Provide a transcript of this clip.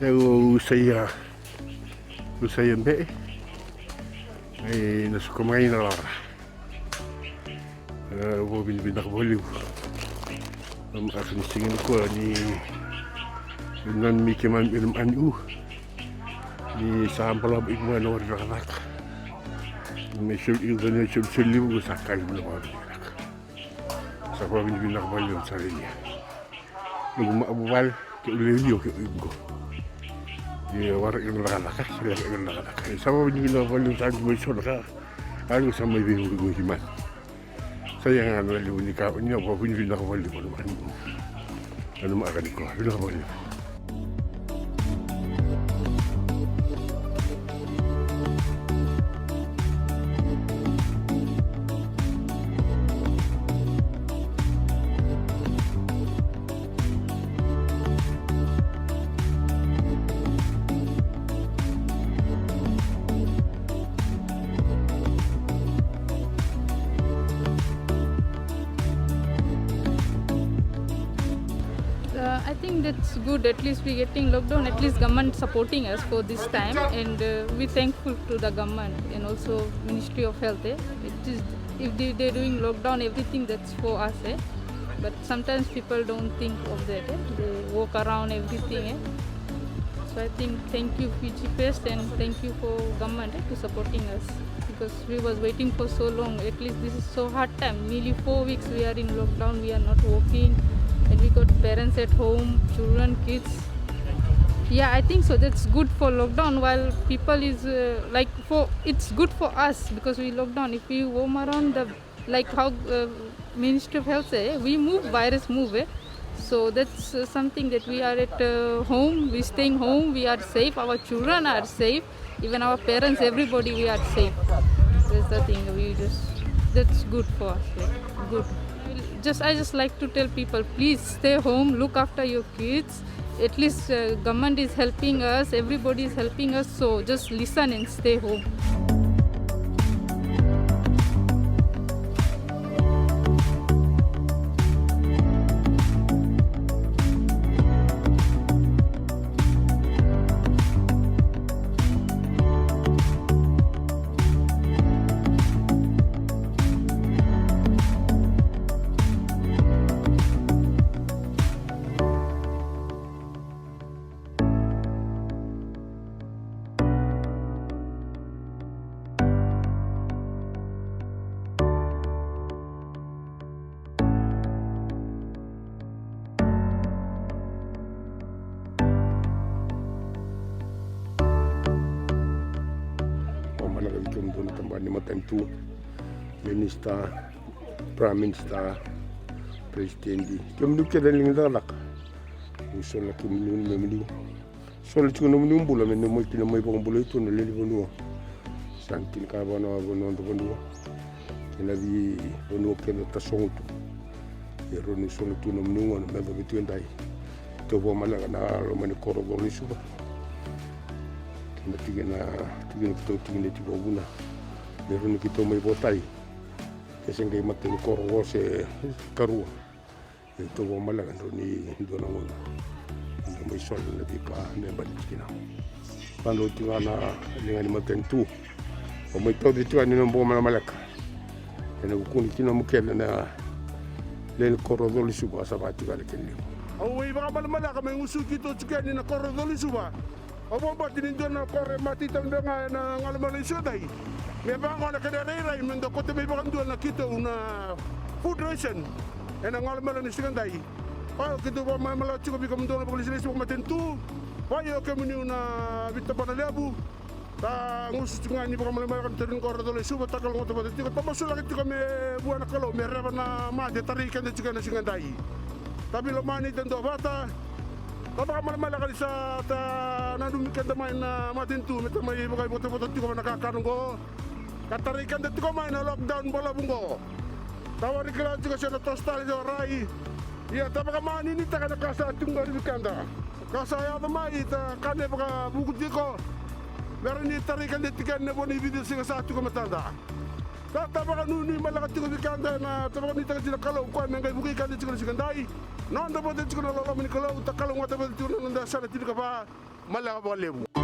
saya mbe ay nasuko mga inalara wo binibindak boliw akanisingin ko ni nan mikiman ilm anu ni sampalab igman or ranak may sul ilgan sul suliw ko sakay mo mga binak sa ko binibindak boliw sa rinya lumabal ke uliyo ke iggo di warak yung nakalaka, sila yung nakalaka. Sama mo yung ginagawa yung saan mo yung ka, ano sa may binugong himan. Saya nga naliw ni kao niya, wapin yung nakawali mo naman. Ano maakali ko, yung nakawali mo. I think that's good. At least we're getting lockdown. At least government supporting us for this time, and we're thankful to the government and also Ministry of Health. It is if they're doing lockdown, everything that's for us. But sometimes people don't think of that. They walk around everything. So I think thank you Fiji first, and thank you for government to supporting us, because we was waiting for so long. At least this is so hard time. Nearly 4 weeks we are in lockdown. We are not working. And we got parents at home, children, kids. Yeah, I think so. That's good for lockdown. While people is it's good for us because we lockdown. If we roam around like how Ministry of Health say, we move, virus move. So that's something that we are at home. We staying home. We are safe. Our children are safe. Even our parents, everybody, we are safe. That's the thing. That's good for us. Good. I just like to tell people, please stay home, look after your kids. At least government is helping us, everybody is helping us, so just listen and stay home. Tentu Minister, Prime Minister, Presidente. Kami nuke dan linda lak. Usul lak kami numenu. Soal itu numenu bula menu mau kita mau pun bula itu nilai benua. Santin kabana benua untuk benua. Kita di benua kita tasong tu. Ya ronu soal itu numenu anu memang betul yang dai. Coba mana kana romani korogor ni suba. Kita tinggal di bawah. Meron kita may botay kasi ngay matino korong se karua ito wa malagan ro ni do na ngona may sol na di pa ne balik kina pando tinga na linga ni matentu o may to dito ani no boma malaka ene kuni kina mukela na len korodoli suba sa bati balik ni o way baka malaka may usu kito tsukani na korodoli suba o ba tininjo na kore matitan nga na ngalamali sudai. Memang orang kedai mendo kota memang jual nak kita una food ration. Ena ngal malan istikan dai. Kalau kita bawa malam cukup bikam jual polisi ni semua tentu. Bayo kami ni una bita panaliabu. Ta ngus tungan ni bawa malam malam terun kor dole suba takal ngoto batu. Kita masuk lagi kita me buana kalau me reba na ma de tarikan de juga nasi dai. Tapi lo mani tentu bata. Tapi malam malam kali sa ta nadum kita main na matentu. Meta mai bagai foto-foto juga nakakaron ko. Katarikan dito ko may na lockdown bola bungo. Tawari kila juga siya na tostal jo rai. Ya tapaka mani ni ta kana kasa tunggal bikanda. Kasa ya mai ta kane baka buku diko. Meron ni tarikan dito kan na boni video singa sa ko matanda. Tapaka nuni malakat ko bikanda na tapaka ni ta sila kalaw ko may buki kan dito ko sigandai. Non da bote ko na lolo ni kalaw ta kalaw ngata bote ko na nda sala dito ka pa. mala ba lebu